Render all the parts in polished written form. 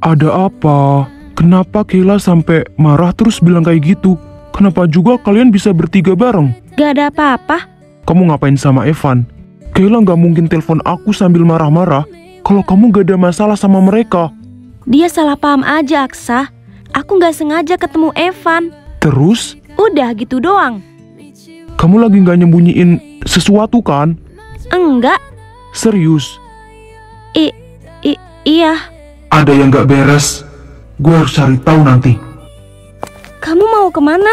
Ada apa? Kenapa Kayla sampai marah terus bilang kayak gitu? Kenapa juga kalian bisa bertiga bareng? Gak ada apa-apa. Kamu ngapain sama Evan? Kayla gak mungkin telepon aku sambil marah-marah kalau kamu gak ada masalah sama mereka. Dia salah paham aja, Aksa. Aku gak sengaja ketemu Evan. Terus? Udah gitu doang. Kamu lagi gak nyembunyiin sesuatu kan? Enggak. Serius? Iya. Ada yang gak beres. Gue harus cari tahu nanti. Kamu mau kemana?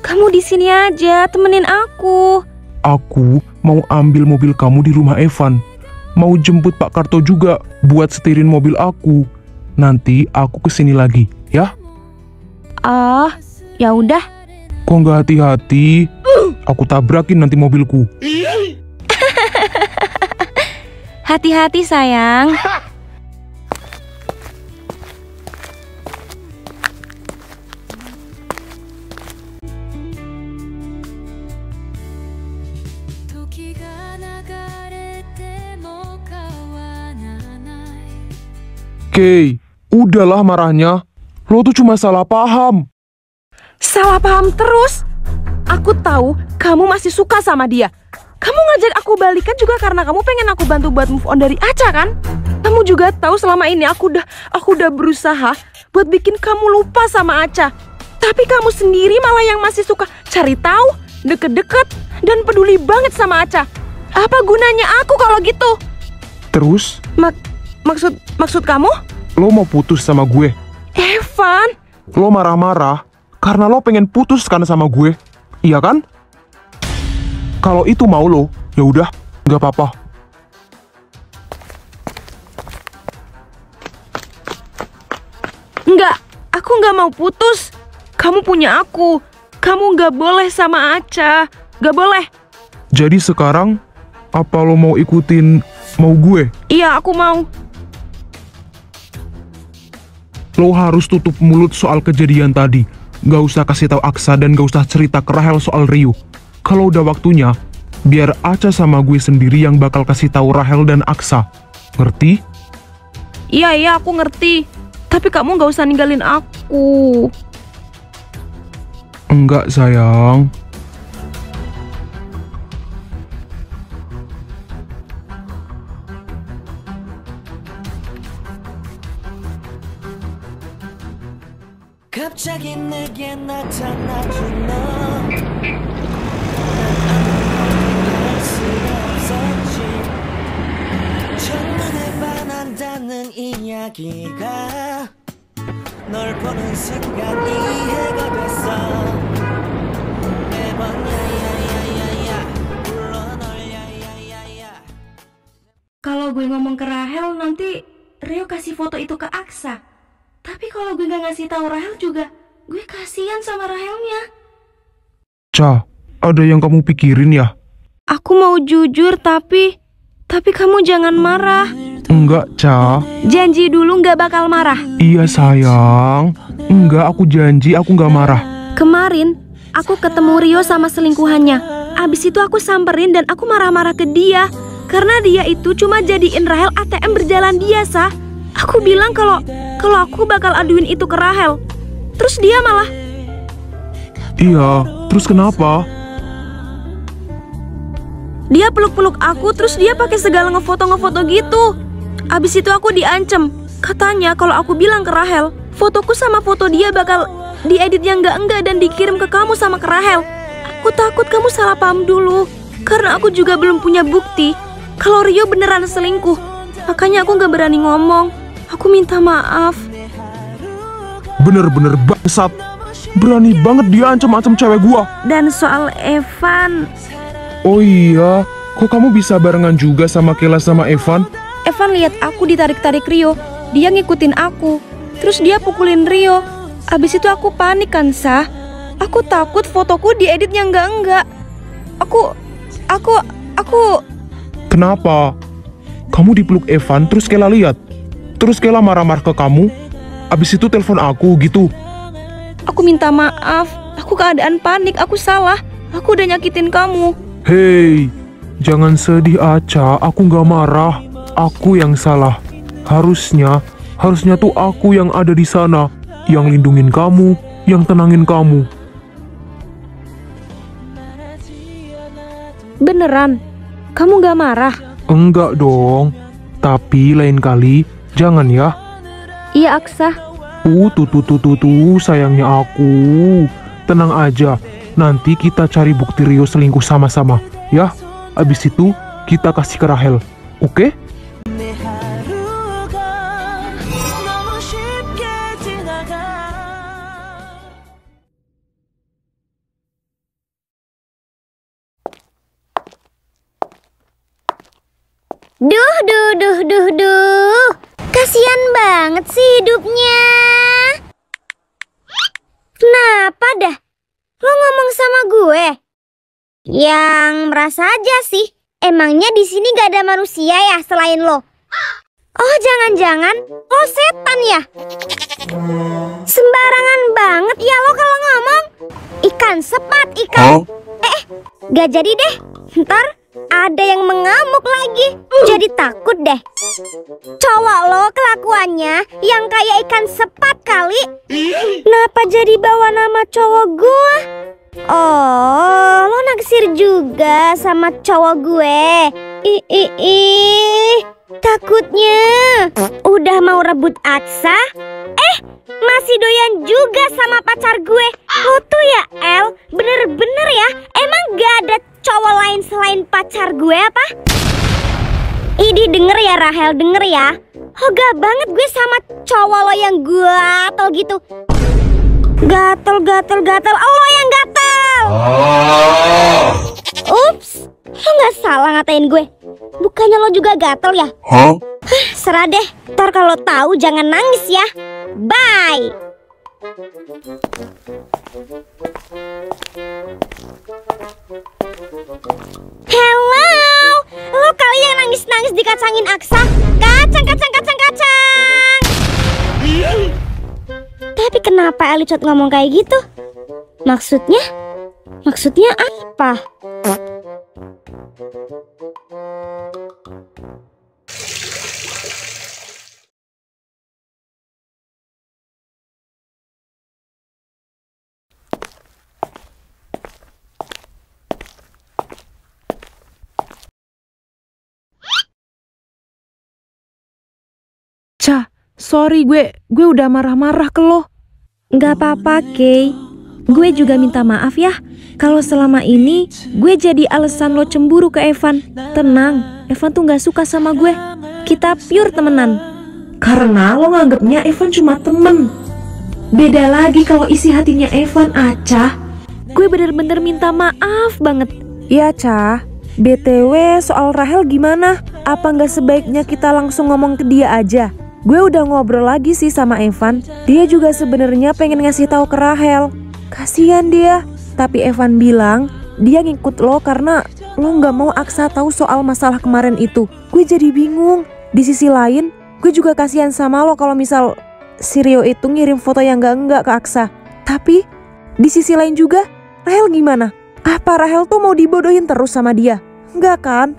Kamu di sini aja, temenin aku. Aku mau ambil mobil kamu di rumah Evan. Mau jemput Pak Karto juga buat setirin mobil aku. Nanti aku kesini lagi, ya? Ya udah. Kok nggak hati-hati? Aku tabrakin nanti mobilku. Hati-hati sayang. Kay, udahlah marahnya. Lo tuh cuma salah paham. Salah paham terus? Aku tahu kamu masih suka sama dia. Kamu ngajak aku balikan juga karena kamu pengen aku bantu buat move on dari Aca kan? Kamu juga tahu selama ini aku udah berusaha buat bikin kamu lupa sama Aca. Tapi kamu sendiri malah yang masih suka cari tahu, deket-deket, dan peduli banget sama Aca. Apa gunanya aku kalau gitu? Terus? Maksud kamu? Lo mau putus sama gue? Evan! Lo marah-marah karena lo pengen putus kan sama gue, iya kan? Kalau itu mau lo, ya udah, nggak apa-apa. Enggak, aku nggak mau putus. Kamu punya aku. Kamu nggak boleh sama Aca. Nggak boleh. Jadi sekarang, apa lo mau ikutin mau gue? Iya, aku mau. Lo harus tutup mulut soal kejadian tadi. Gak usah kasih tahu Aksa dan gak usah cerita ke Rahel soal Rio. Kalau udah waktunya, biar Aca sama gue sendiri yang bakal kasih tahu Rahel dan Aksa. Ngerti? Iya, aku ngerti. Tapi kamu gak usah ninggalin aku. Enggak, sayang. 갑자기 내게 나타나준 너 수 없었지 첫눈에 반한다는 이야기가 널 보는 순간 이해가 됐어 매번 야야야야야 불러 널 야야야야. Kalau gue ngomong ke Rahel nanti Rio kasih foto itu ke Aksa. Tapi kalau gue gak ngasih tahu Rahel juga, gue kasihan sama Rahelnya. Ca, ada yang kamu pikirin ya? Aku mau jujur tapi kamu jangan marah. Enggak, Ca. Janji dulu gak bakal marah. Iya, sayang. Enggak, aku janji aku gak marah. Kemarin, aku ketemu Rio sama selingkuhannya. Abis itu aku samperin dan aku marah-marah ke dia. Karena dia itu cuma jadiin Rahel ATM berjalan biasa. Aku bilang kalau aku bakal aduin itu ke Rahel. Terus dia malah... Iya, terus kenapa? Dia peluk-peluk aku, terus dia pakai segala ngefoto gitu. Abis itu aku diancem. Katanya kalau aku bilang ke Rahel, fotoku sama foto dia bakal diedit yang enggak dan dikirim ke kamu sama ke Rahel. Aku takut kamu salah paham dulu, karena aku juga belum punya bukti kalau Rio beneran selingkuh. Makanya aku gak berani ngomong. Aku minta maaf. Bener-bener bangsat. Berani banget dia ancam-ancam cewek gua. Dan soal Evan, Oh iya, kok kamu bisa barengan juga sama Kela sama Evan? Evan lihat aku ditarik-tarik Rio. Dia ngikutin aku. Terus dia pukulin Rio. Abis itu aku panik kan, Sah. Aku takut fotoku diedit yang enggak. Aku Kenapa? Kamu dipeluk Evan terus Kela lihat. Terus Kela marah-marah ke kamu. Abis itu telepon aku gitu. Aku minta maaf. Aku keadaan panik, aku salah. Aku udah nyakitin kamu. Hei, jangan sedih Aca, aku gak marah. Aku yang salah. Harusnya tuh aku yang ada di sana, yang lindungin kamu, yang tenangin kamu. Beneran? Kamu gak marah? Enggak dong, tapi lain kali jangan ya. Iya, Aksa. Tuh, sayangnya aku. Tenang aja, nanti kita cari bukti Rio selingkuh sama-sama, ya. Abis itu kita kasih ke Rahel, oke? 내 하루가 너무 쉽게 지나가. Duh. Kasian banget sih hidupnya. Kenapa dah? Lo ngomong sama gue? Yang merasa aja sih. Emangnya di sini gak ada manusia ya selain lo? Oh, jangan-jangan lo setan ya? Sembarangan banget ya lo kalau ngomong. Ikan sepat, ikan. Gak jadi deh. Ntar ada yang mengamuk lagi. Jadi takut deh. Cowok lo kelakuannya yang kayak ikan sepat kali. Kenapa jadi bawa nama cowok gua? Oh, lo naksir juga sama cowok gue. Takutnya udah mau rebut Aksa, masih doyan juga sama pacar gue. Lo tuh ya El, bener-bener ya. Emang gak ada cowok lain selain pacar gue apa? Idi denger ya Rahel, denger ya. Hoga banget gue sama cowok lo yang gatel gitu. Gatel. Lo yang gatel. Ups, lo gak salah ngatain gue. Bukannya lo juga gatel ya? Serah deh, ntar kalau tahu jangan nangis ya. Bye. Hello, lo kali yang nangis-nangis dikacangin Aksa. Kacang. Tapi kenapa Elicot ngomong kayak gitu? Maksudnya apa? Cah, sorry gue udah marah-marah ke lo. Gak apa-apa, Kay. Gue juga minta maaf ya kalau selama ini gue jadi alasan lo cemburu ke Evan. Tenang, Evan tuh gak suka sama gue. Kita pure temenan. Karena lo nganggepnya Evan cuma temen. Beda lagi kalau isi hatinya Evan, Acah. Gue bener-bener minta maaf banget. Iya, Cah. BTW soal Rahel gimana? Apa gak sebaiknya kita langsung ngomong ke dia aja? Gue udah ngobrol lagi sih sama Evan. Dia juga sebenarnya pengen ngasih tahu ke Rahel. Kasian dia. Tapi Evan bilang dia ngikut lo karena lo nggak mau Aksa tahu soal masalah kemarin itu. Gue jadi bingung. Di sisi lain, gue juga kasihan sama lo kalau misal si Rio itu ngirim foto yang enggak ke Aksa. Tapi di sisi lain juga, Rahel gimana? Apa Rahel tuh mau dibodohin terus sama dia? Enggak kan?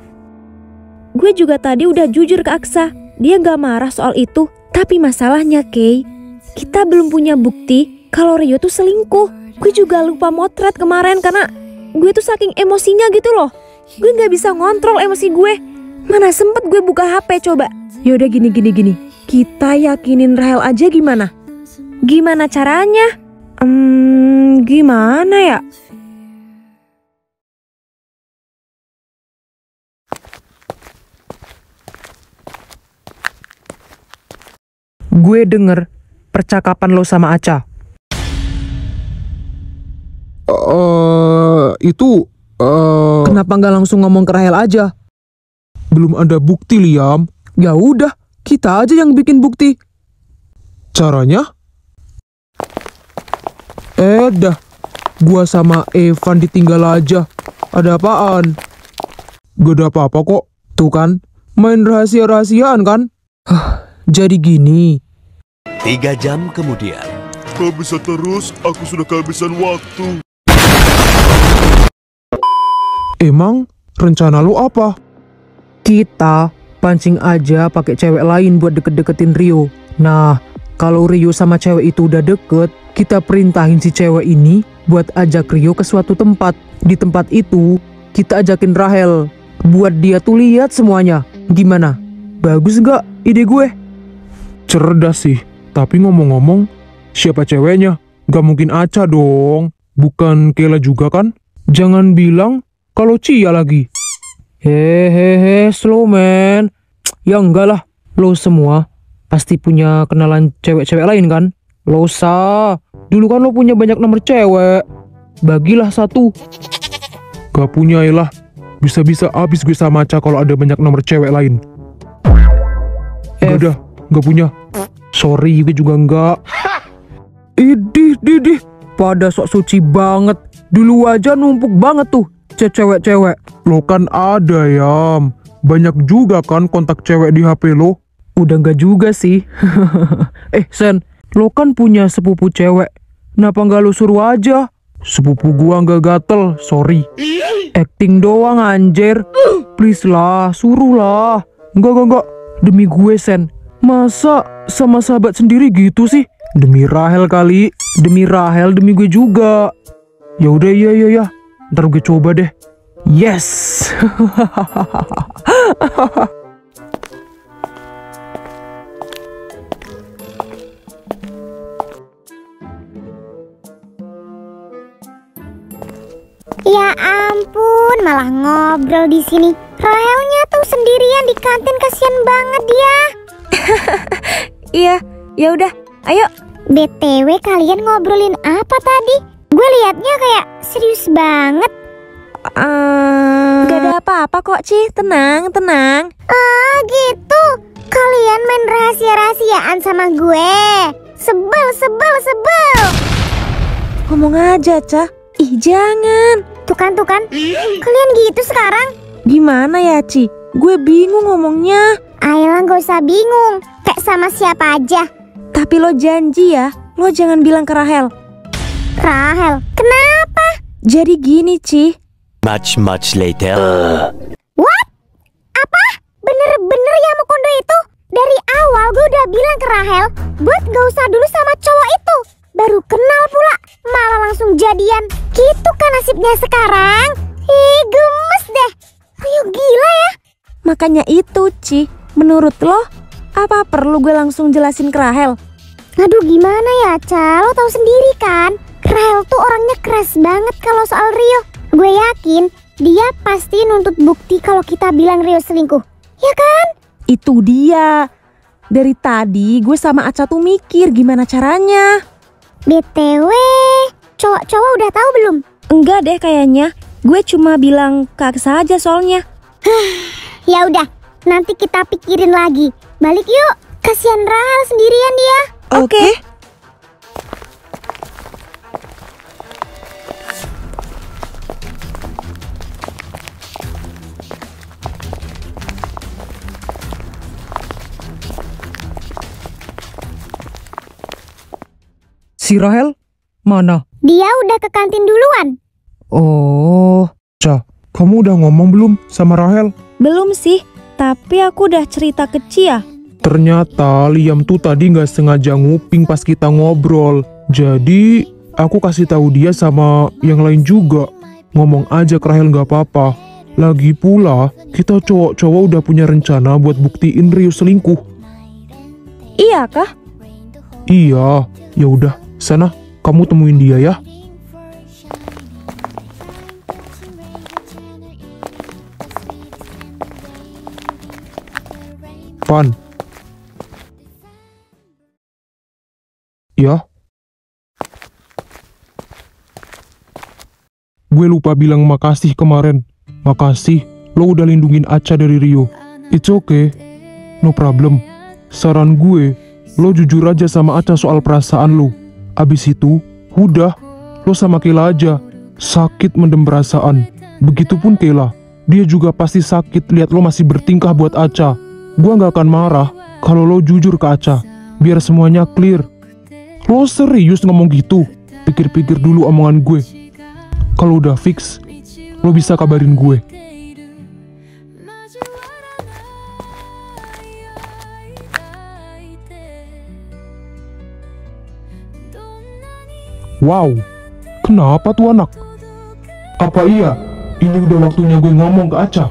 Gue juga tadi udah jujur ke Aksa. Dia gak marah soal itu. Tapi masalahnya, Kay, kita belum punya bukti kalau Rio tuh selingkuh. Gue juga lupa motret kemarin karena gue tuh saking emosinya gitu loh. Gue gak bisa ngontrol emosi gue. Mana sempet gue buka HP coba. Yaudah gini. Kita yakinin Rahel aja gimana? Gimana caranya? Gimana ya? Gue denger percakapan lo sama Aca. Kenapa nggak langsung ngomong ke Rahel aja? Belum ada bukti, Liam. Ya udah, kita aja yang bikin bukti. Caranya? Dah, gua sama Evan ditinggal aja. Ada apaan? Gak ada apa-apa kok. Tuh kan, main rahasia-rahasiaan kan? Jadi gini. 3 jam kemudian. Kalau bisa terus, aku sudah kehabisan waktu. Emang rencana lo apa? Kita pancing aja pakai cewek lain buat deket-deketin Rio. Nah, kalau Rio sama cewek itu udah deket, kita perintahin si cewek ini buat ajak Rio ke suatu tempat. Di tempat itu, kita ajakin Rahel buat dia tuh lihat semuanya. Gimana? Bagus nggak ide gue? Cerdas sih. Tapi ngomong-ngomong, siapa ceweknya? Gak mungkin Aca dong. Bukan Kela juga kan? Jangan bilang kalau Cia lagi. Hehehe, slow man. Ya enggak lah, lo semua pasti punya kenalan cewek-cewek lain kan? Lo dulu kan lo punya banyak nomor cewek. Bagilah satu. Gak punya lah. Bisa-bisa abis gue sama Aca kalau ada banyak nomor cewek lain. Gak punya. Sorry, gue juga enggak. Idih, pada sok suci banget. Dulu aja numpuk banget tuh cewek-cewek. Lo kan ada, Yam. Banyak juga kan kontak cewek di HP lo. Udah enggak juga sih. Sen, lo kan punya sepupu cewek. Kenapa enggak lo suruh aja? Sepupu gua enggak gatel, sorry. Acting doang anjir. Please lah, suruh lah. Enggak. Demi gue, Sen. Masa sama sahabat sendiri gitu sih? Demi Rahel kali. Demi Rahel, demi gue juga. Ya udah, iya. Ntar gue coba deh. Yes. Ya ampun, malah ngobrol di sini. Rahelnya tuh sendirian di kantin, kasihan banget dia. Iya, ya udah, ayo. BTW kalian ngobrolin apa tadi? Gue liatnya kayak serius banget. Gak ada apa-apa kok, Ci. Tenang. Oh gitu. Kalian main rahasia-rahasiaan sama gue. Sebel. Ngomong aja, Ca. Ih, jangan. Tuh kan. Kalian gitu sekarang. Gimana ya, Ci? Gue bingung ngomongnya. Ayolah, gak usah bingung. Kayak sama siapa aja. Tapi lo janji ya, lo jangan bilang ke Rahel. Rahel, kenapa? Jadi gini, Ci. Much later. What? Apa? Bener-bener ya Mukondo itu? Dari awal gue udah bilang ke Rahel buat gak usah dulu sama cowok itu. Baru kenal pula, malah langsung jadian. Gitu kan nasibnya sekarang. Ih, gemes deh. Ayo gila ya. Makanya itu, Ci. Menurut lo, apa perlu gue langsung jelasin ke Rahel? Aduh, gimana ya, Ca? Lo tahu sendiri kan, Rahel tuh orangnya keras banget kalau soal Rio. Gue yakin dia pasti nuntut bukti kalau kita bilang Rio selingkuh. Ya kan? Itu dia. Dari tadi gue sama Aca tuh mikir gimana caranya. BTW, cowok-cowok udah tahu belum? Enggak deh kayaknya. Gue cuma bilang ke Aksa aja soalnya. Ya udah, nanti kita pikirin lagi. Balik yuk. Kasihan Rahel sendirian dia. Oke. Si Rahel mana? Dia udah ke kantin duluan. Oh, Ca, kamu udah ngomong belum sama Rahel? Belum sih, tapi aku udah cerita ke Cia. Ternyata Liam tuh tadi nggak sengaja nguping pas kita ngobrol. Jadi aku kasih tahu dia sama yang lain juga. Ngomong aja ke Rahel nggak apa-apa. Lagi pula kita cowok-cowok udah punya rencana buat buktiin Rio selingkuh. Iya kah? Iya, Ya udah, sana kamu temuin dia ya. Pan. Ya. Gue lupa bilang makasih kemarin. Makasih, lo udah lindungin Acha dari Rio. It's okay, no problem. Saran gue, lo jujur aja sama Acha soal perasaan lo. Abis itu, udah, lo sama Kayla aja. Sakit mendem perasaan. Begitupun Kayla, dia juga pasti sakit lihat lo masih bertingkah buat Acha. Gua gak akan marah kalau lo jujur ke Acha, biar semuanya clear. Lo serius ngomong gitu? Pikir-pikir dulu omongan gue. Kalau udah fix, lo bisa kabarin gue. Wow, kenapa tuh anak? Apa iya? Ini udah waktunya gue ngomong ke Acha.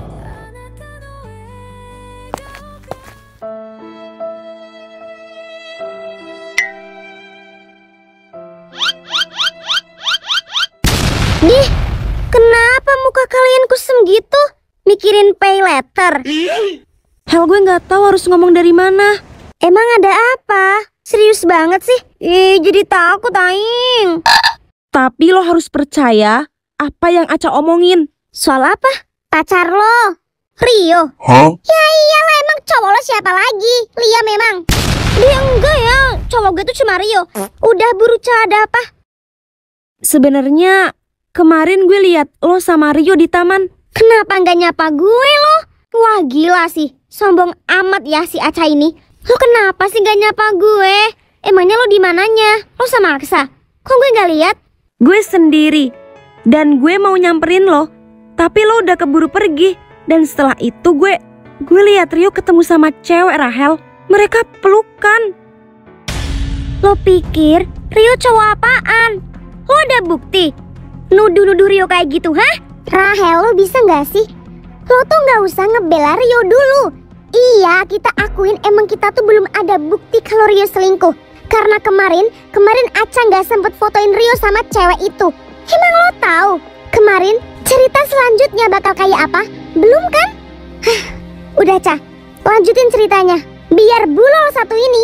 Dih, kenapa muka kalian kusem gitu? Mikirin pay letter? Hel, gue nggak tahu harus ngomong dari mana. Emang ada apa? Serius banget sih? Ih, jadi takut aing. Tapi lo harus percaya apa yang Acha omongin. Soal apa? Pacar lo? Rio? Hah? Ya iyalah, emang cowok lo siapa lagi? Lia memang. Dia enggak ya, cowok gue tuh cuma Rio. Udah buru ada apa? Sebenarnya kemarin gue lihat lo sama Rio di taman. Kenapa nggak nyapa gue lo? Wah gila sih, sombong amat ya si Acha ini. Lo kenapa sih nggak nyapa gue? Emangnya lo di mananya? Lo sama Aksa? Kok gue nggak lihat? Gue sendiri. Dan gue mau nyamperin lo. Tapi lo udah keburu pergi. Dan setelah itu gue lihat Rio ketemu sama cewek, Rahel. Mereka pelukan. Lo pikir Rio cowok apaan? Lo ada bukti? Nuduh-nuduh Rio kayak gitu, hah? Rahel, lo bisa nggak sih? Lo tuh nggak usah ngebela Rio dulu. Iya, kita akuin emang kita tuh belum ada bukti kalau Rio selingkuh. Karena kemarin Acha nggak sempet fotoin Rio sama cewek itu. Emang lo tahu kemarin cerita selanjutnya bakal kayak apa? Belum kan? Hah, udah Cha, lanjutin ceritanya. Biar bulol satu ini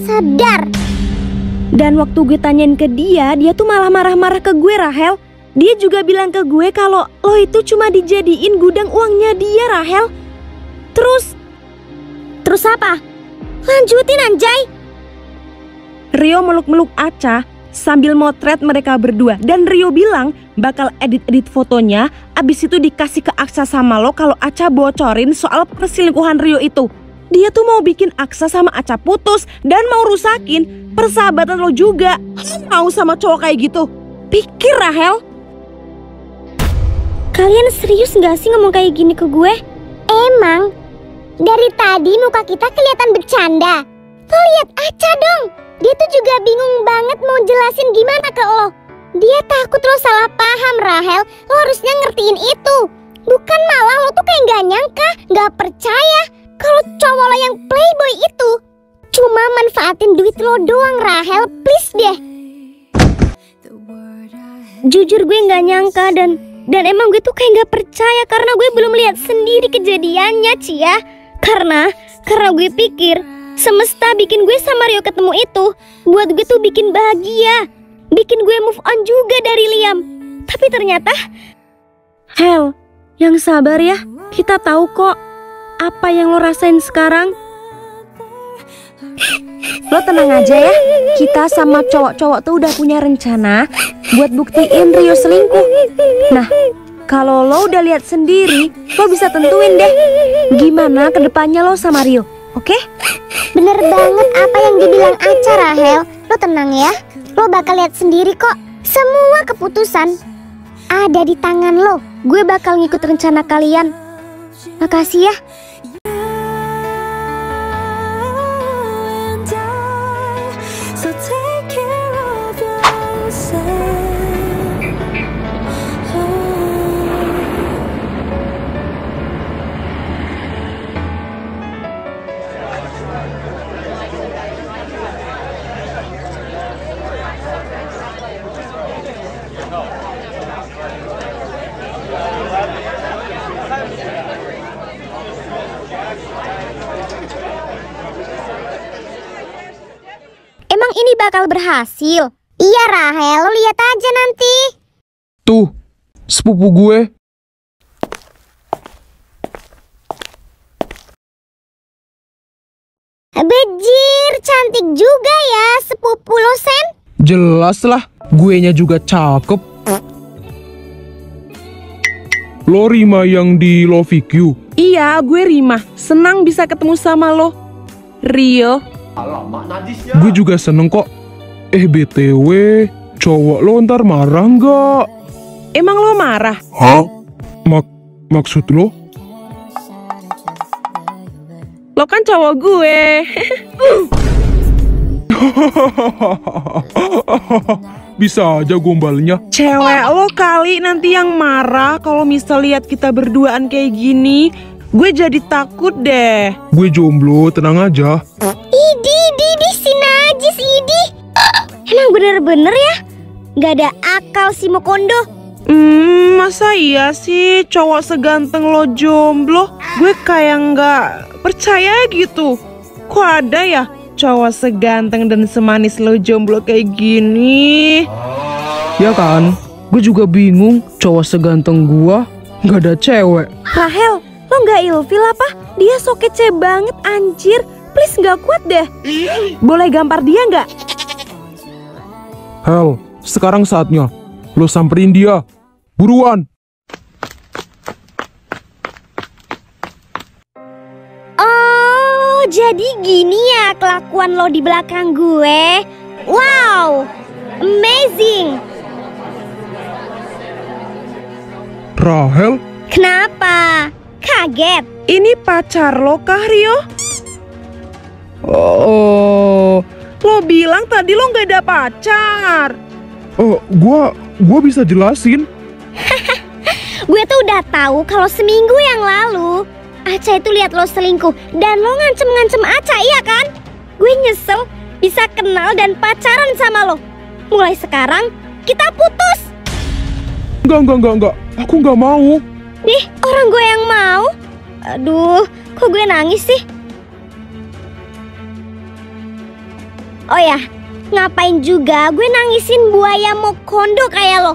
sadar. Dan waktu gue tanyain ke dia tuh malah marah-marah ke gue, Rahel. Dia juga bilang ke gue kalau lo itu cuma dijadiin gudang uangnya dia, Rahel. Terus apa? Lanjutin anjay. Rio meluk-meluk Acha sambil motret mereka berdua. Dan Rio bilang bakal edit-edit fotonya, abis itu dikasih ke Aksa sama lo kalau Acha bocorin soal perselingkuhan Rio itu. Dia tuh mau bikin Aksa sama Acha putus dan mau rusakin persahabatan lo juga. Mau sama cowok kayak gitu? Pikir, Rahel. Kalian serius gak sih ngomong kayak gini ke gue? Emang dari tadi muka kita kelihatan bercanda. Lo lihat Acha dong. Dia tuh juga bingung banget mau jelasin gimana ke lo. Dia takut lo salah paham, Rahel. Lo harusnya ngertiin itu. Bukan malah lo tuh kayak gak nyangka, gak percaya kalau cowok lo yang playboy itu cuma manfaatin duit lo doang, Rahel. Please deh. Jujur gue gak nyangka dan emang gue tuh kayak gak percaya karena gue belum lihat sendiri kejadiannya, Cia. Karena gue pikir semesta bikin gue sama Rio ketemu itu buat gue tuh bikin bahagia, bikin gue move on juga dari Liam. Tapi ternyata Hel, yang sabar ya. Kita tahu kok apa yang lo rasain sekarang. Lo tenang aja ya. Kita sama cowok-cowok tuh udah punya rencana buat buktiin Rio selingkuh. Nah, kalau lo udah lihat sendiri, lo bisa tentuin deh gimana kedepannya lo sama Rio. Oke? bener banget apa yang dibilang Acha, Rahel. Lo tenang ya. Lo bakal lihat sendiri kok. Semua keputusan ada di tangan lo. Gue bakal ngikut rencana kalian. Makasih ya. So take care of yourself. ini bakal berhasil? Iya Rahel, lo lihat aja nanti. Tuh, sepupu gue. Bejir, cantik juga ya sepupu lo, Sen. Jelas lah, guenya juga cakep. Lo Rima yang di Love Q. Iya, gue Rima. Senang bisa ketemu sama lo. Rio. Gue juga seneng kok. BTW, cowok lo ntar marah nggak? Emang lo marah? Hah? Maksud lo? Lo kan cowok gue. Bisa aja gombalnya. Cewek lo kali nanti yang marah kalau misal lihat kita berduaan kayak gini. Gue jadi takut deh. Gue jomblo, tenang aja. Idi, si najis Idi. Emang bener-bener ya? Gak ada akal si Mokondo. Masa iya sih cowok seganteng lo jomblo? Gue kayak nggak percaya gitu. Kok ada ya cowok seganteng dan semanis lo jomblo kayak gini? Ya kan? Gue juga bingung, cowok seganteng gua nggak ada cewek. Rahel, lo nggak ilfil apa? Dia so kece banget anjir. Please nggak kuat deh. Boleh gampar dia nggak? Hel, sekarang saatnya. Lo samperin dia. Buruan. Oh, jadi gini ya kelakuan lo di belakang gue. Wow, amazing. Rahel, Kenapa? Kaget? Ini pacar lo kah Rio? Oh, Lo bilang tadi lo nggak ada pacar. gua bisa jelasin. Gue tuh udah tahu kalau seminggu yang lalu Aca itu lihat lo selingkuh dan lo ngancem-ngancem Aca, iya kan? Gue nyesel bisa kenal dan pacaran sama lo. Mulai sekarang kita putus. Enggak. Aku nggak mau. Nih, orang gue yang mau. Aduh, kok gue nangis sih? Oh ya, ngapain juga gue nangisin buaya Mokondo kayak lo?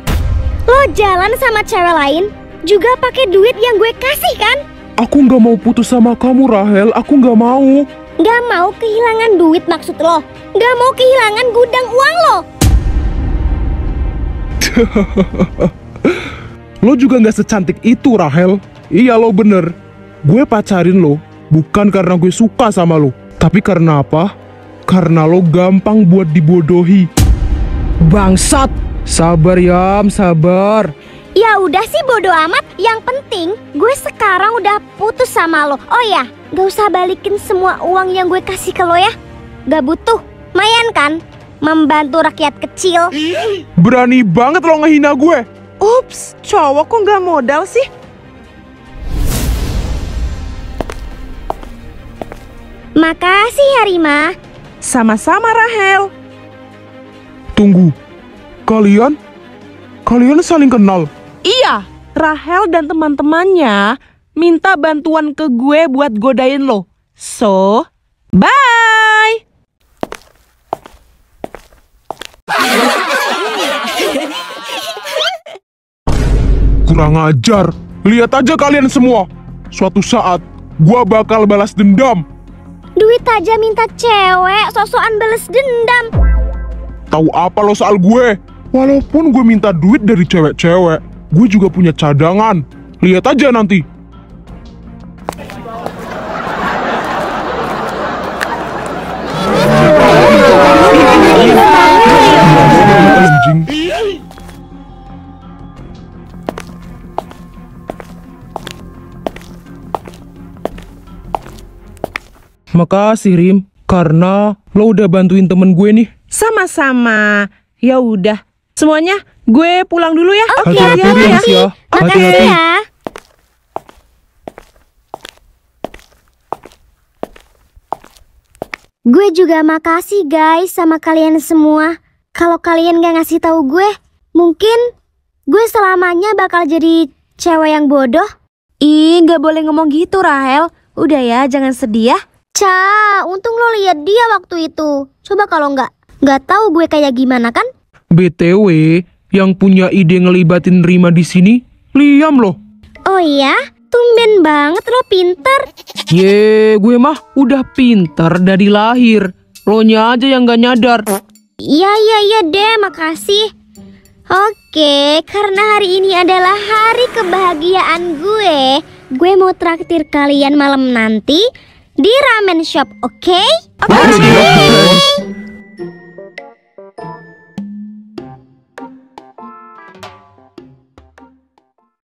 Lo jalan sama cewek lain juga pakai duit yang gue kasih kan? Aku nggak mau putus sama kamu, Rahel. Aku nggak mau. Gak mau kehilangan duit maksud lo? Gak mau kehilangan gudang uang lo? Lo juga nggak secantik itu, Rahel. Iya, lo bener. Gue pacarin lo bukan karena gue suka sama lo, tapi karena apa? Karena lo gampang buat dibodohi. bangsat. Sabar Yam, sabar. Ya udah sih bodo amat. Yang penting gue sekarang udah putus sama lo. Oh ya, gak usah balikin semua uang yang gue kasih ke lo ya. Gak butuh. Mayan kan membantu rakyat kecil. Berani banget lo ngehina gue. Ups, cowok kok nggak modal sih? Makasih ya Rima. Sama-sama Rahel. Tunggu. Kalian saling kenal? Iya, Rahel dan teman-temannya minta bantuan ke gue buat godain lo. So, bye! Kurang ajar. Lihat aja kalian semua. Suatu saat, gua bakal balas dendam. Duit aja minta cewek, sosokan bales dendam. Tahu apa lo soal gue? Walaupun gue minta duit dari cewek-cewek, gue juga punya cadangan. Lihat aja nanti. Anjing. Makasih Rim, karena lo udah bantuin temen gue nih. Sama-sama. Ya udah, semuanya gue pulang dulu ya. Oke, Hati-hati hati-hati Rim ya. Makasih Hati-hati. ya. Gue juga makasih guys sama kalian semua. Kalau kalian gak ngasih tahu gue, mungkin gue selamanya bakal jadi cewek yang bodoh. Ih, gak boleh ngomong gitu Rahel. Udah ya, jangan sedih ya. Ca, untung lo lihat dia waktu itu. Coba kalau nggak, Nggak tahu gue kayak gimana kan? BTW, yang punya ide ngelibatin Rima di sini, Liam loh. Oh iya? Tumben banget lo pinter. Ye, gue mah udah pinter dari lahir. Lo nya aja yang gak nyadar. Iya deh, makasih. Oke, karena hari ini adalah hari kebahagiaan gue mau traktir kalian malam nanti di ramen shop, oke? Oke.